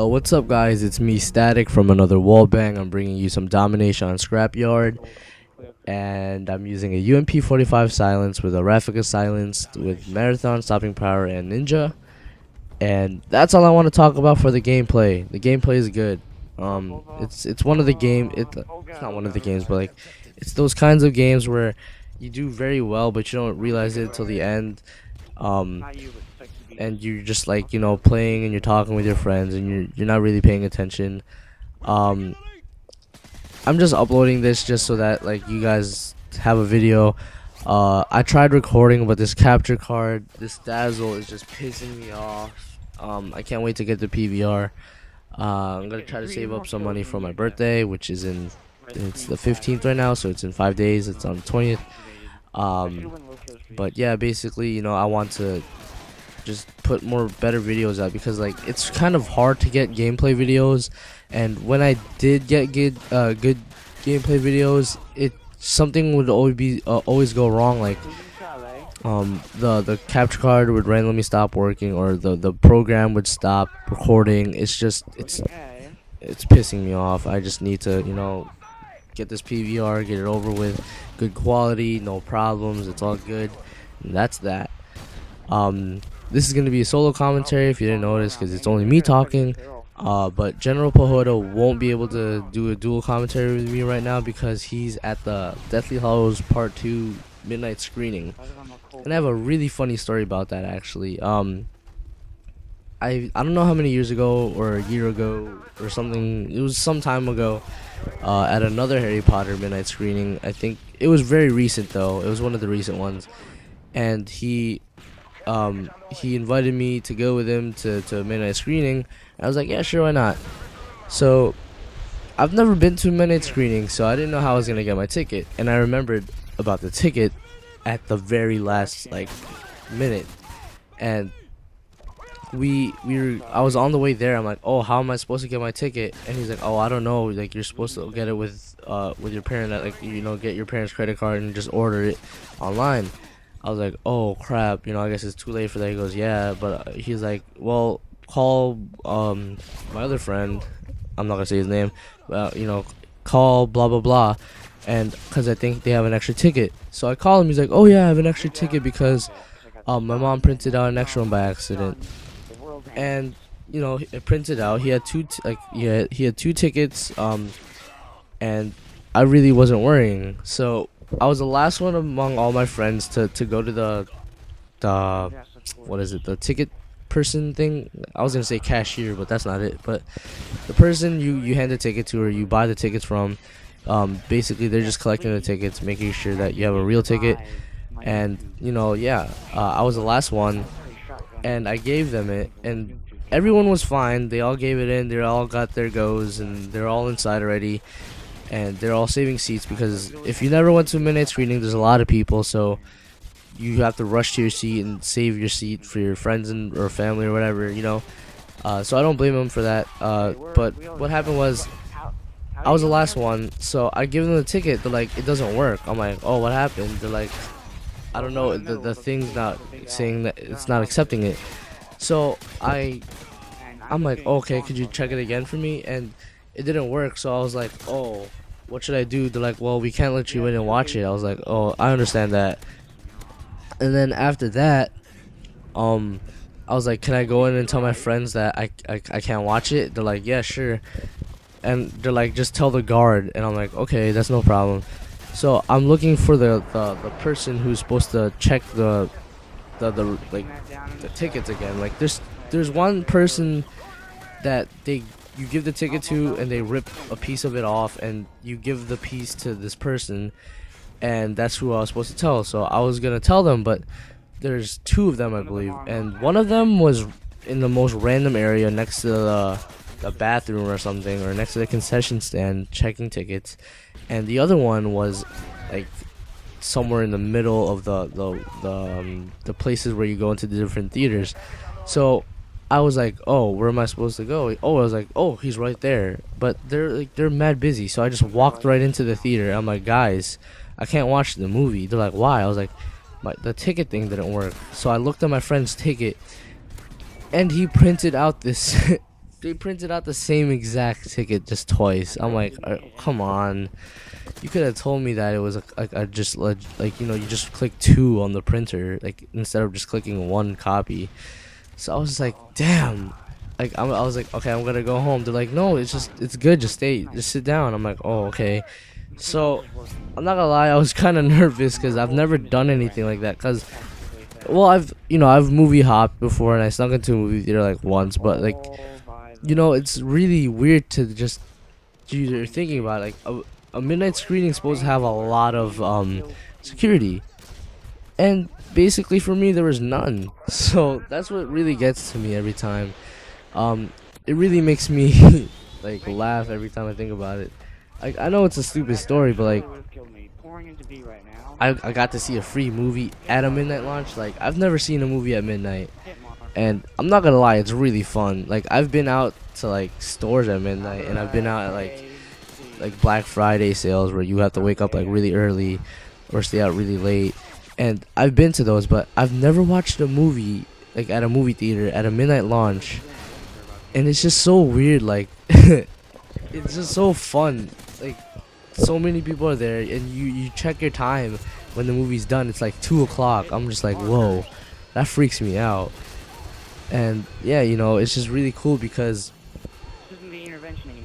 Yo, what's up guys? It's me sTaTic from another wall bang. I'm bringing you some domination on Scrapyard, and I'm using a UMP 45 silence with a Raffica silence with marathon, stopping power, and ninja. And that's all I want to talk about for the gameplay. The gameplay is good. It's one of the it's not one of the games, but like it's those kinds of games where you do very well, but you don't realize it until the end. And you're just like, playing and you're talking with your friends and you're not really paying attention. I'm just uploading this just so that like you guys have a video. I tried recording, but this capture card, this dazzle is just pissing me off. I can't wait to get the PVR. I'm gonna try to save up some money for my birthday, which is it's the 15th right now, so it's in 5 days. It's on the 20th. But yeah, basically, I want to just put more better videos out, because like it's kind of hard to get gameplay videos, and when I did get good gameplay videos, something would always go wrong. Like the capture card would randomly stop working, or the program would stop recording. It's pissing me off. I just need to get this PVR, get it over with, good quality, no problems, it's all good. And that's that. This is going to be a solo commentary if you didn't notice, because it's only me talking. But General Pohoda won't be able to do a dual commentary with me right now because he's at the Deathly Hallows Part 2 midnight screening. And I have a really funny story about that, actually. I don't know how many years ago, or a year ago or something, it was some time ago, at another Harry Potter midnight screening. I think it was very recent though, it was one of the recent ones, and he invited me to go with him to a midnight screening. I was like, yeah, sure, why not? So I've never been to a midnight screening, so I didn't know how I was gonna get my ticket, and I remembered about the ticket at the very last minute. And I was on the way there. I'm like, oh, how am I supposed to get my ticket? And he's like, oh, I don't know, like you're supposed to get it with your parent, get your parents' credit card and just order it online. I was like, oh crap, I guess it's too late for that. He goes, yeah, but he's like, well, call my other friend, I'm not gonna say his name, but call blah blah blah, and because I think they have an extra ticket. So I call him. He's like, oh yeah, I have an extra ticket because my mom printed out an extra one by accident. And it printed out. He had he had two tickets, and I really wasn't worrying. So I was the last one among all my friends to go to the what is it, the ticket person thing. I was gonna say cashier, but that's not it. But the person you hand the ticket to, or you buy the tickets from, basically they're just collecting the tickets, making sure that you have a real ticket. And I was the last one, and I gave them it, and everyone was fine. They all gave it in. They all got their goes, and they're all inside already. And they're all saving seats, because if you never went to a midnight screening, there's a lot of people, so you have to rush to your seat and save your seat for your friends or family or whatever, so I don't blame them for that. But what happened was, I was the last one, so I give them the ticket. They're like, it doesn't work. I'm like, oh, what happened? They're like, I don't know, the thing's not saying that, it's not accepting it. So I'm like, okay, could you check it again for me? And it didn't work. So I was like, oh, what should I do? They're like, well, we can't let you in and watch it. I was like, oh, I understand that. And then after that, I was like, can I go in and tell my friends that I can't watch it? They're like, yeah, sure. And they're like, just tell the guard. And I'm like, okay, that's no problem. So I'm looking for the person who's supposed to check the tickets again. Like there's one person that you give the ticket to, and they rip a piece of it off, and you give the piece to this person, and that's who I was supposed to tell. So I was gonna tell them, but there's two of them, I believe, and one of them was in the most random area next to the bathroom or something, or next to the concession stand checking tickets, and the other one was like somewhere in the middle of the places where you go into the different theaters. So I was like, oh, where am I supposed to go? Oh, I was like, oh, he's right there. But they're mad busy, so I just walked right into the theater. I'm like, guys, I can't watch the movie. They're like, why? I was like, the ticket thing didn't work. So I looked at my friend's ticket, and he printed out this they printed out the same exact ticket just twice. I'm like, come on. You could have told me that it was just like you know, you just click 2 on the printer, like instead of just clicking 1 copy. So I was like, damn. Like I was like, okay, I'm gonna go home. They're like, no, it's good. Just sit down. I'm like, oh, okay. So I'm not gonna lie, I was kind of nervous because I've never done anything like that. Cause well, I've movie hopped before and I snuck into a movie theater like once, but like it's really weird to just you're thinking about it, like a midnight screening is supposed to have a lot of security, and basically for me there was none. So that's what really gets to me every time. It really makes me like laugh every time I think about it. Like I know it's a stupid story, but like I got to see a free movie at a midnight launch. Like I've never seen a movie at midnight, and I'm not gonna lie, it's really fun. Like I've been out to like stores at midnight, and I've been out at like Black Friday sales where you have to wake up like really early or stay out really late. And I've been to those, but I've never watched a movie like at a movie theater at a midnight launch. And it's just so weird, like it's just so fun. Like so many people are there, and you check your time when the movie's done. It's like 2 o'clock. I'm just like, whoa, that freaks me out. And yeah, it's just really cool because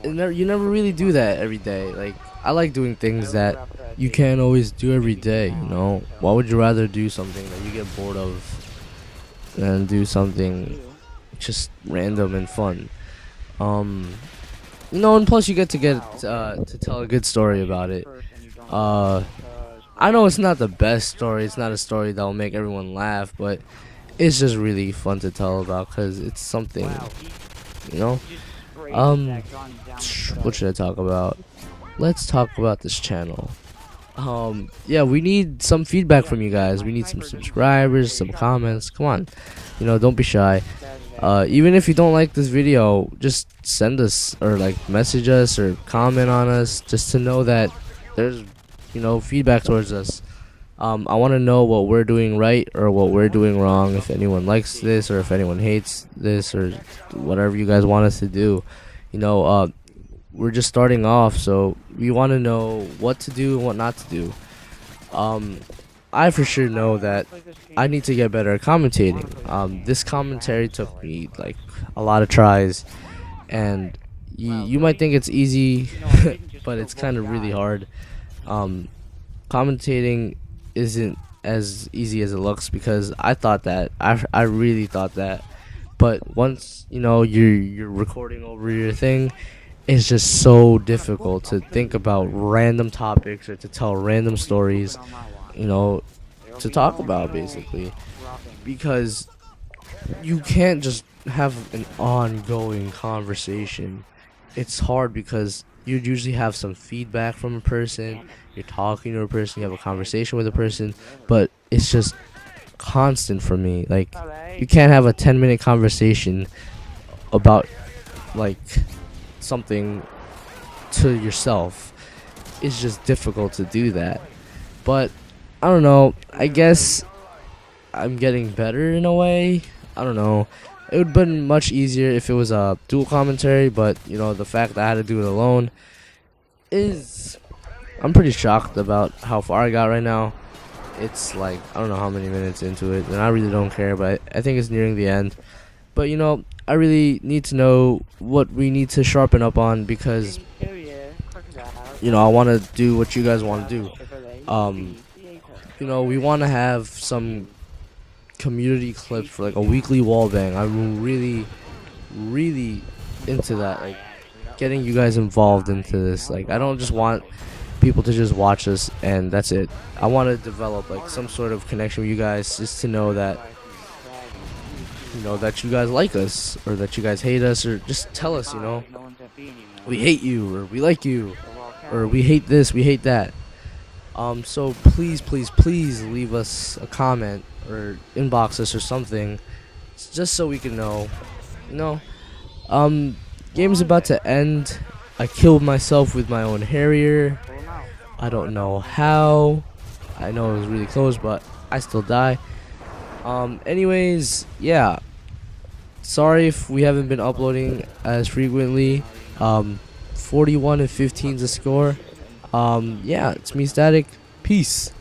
you never really do that every day. Like I like doing things that you can't always do every day. Why would you rather do something that you get bored of than do something just random and fun? And plus you get to tell a good story about it. I know it's not the best story. It's not a story that will make everyone laugh, but it's just really fun to tell about because it's something, what should I talk about? Let's talk about this channel. Yeah, we need some feedback from you guys. We need some subscribers, some comments. Come on, don't be shy. Even if you don't like this video, just send us or like message us or comment on us just to know that there's feedback towards us. I want to know what we're doing right or what we're doing wrong, if anyone likes this or if anyone hates this or whatever you guys want us to do. We're just starting off, so we want to know what to do and what not to do. I for sure know that I need to get better at commentating. This commentary took me like a lot of tries, and you might think it's easy, but it's kind of really hard. Commentating isn't as easy as it looks because I thought that. I really thought that, but once you're recording over your thing, it's just so difficult to think about random topics or to tell random stories, to talk about basically, because you can't just have an ongoing conversation. It's hard because you usually have some feedback from a person, you're talking to a person, you have a conversation with a person, but it's just constant for me. Like you can't have a 10-minute conversation about like something to yourself. It's just difficult to do that. But I don't know, I guess I'm getting better in a way. I don't know, it would have been much easier if it was a dual commentary, but the fact that I had to do it alone is, I'm pretty shocked about how far I got right now. It's like I don't know how many minutes into it, and I really don't care, but I think it's nearing the end. But I really need to know what we need to sharpen up on because I want to do what you guys want to do. We want to have some community clips for like a weekly wall bang. I'm really into that, like getting you guys involved into this. Like I don't just want people to just watch us and that's it. I want to develop like some sort of connection with you guys, just to know that that you guys like us or that you guys hate us, or just tell us we hate you or we like you or we hate this, we hate that. So please leave us a comment or inbox us or something, just so we can know. Game's about to end. I killed myself with my own Harrier. I don't know how. I know it was really close, but I still die. Anyways, yeah. sorry if we haven't been uploading as frequently. 41 and 15 is the score. Yeah, it's me, sTaTic. Peace.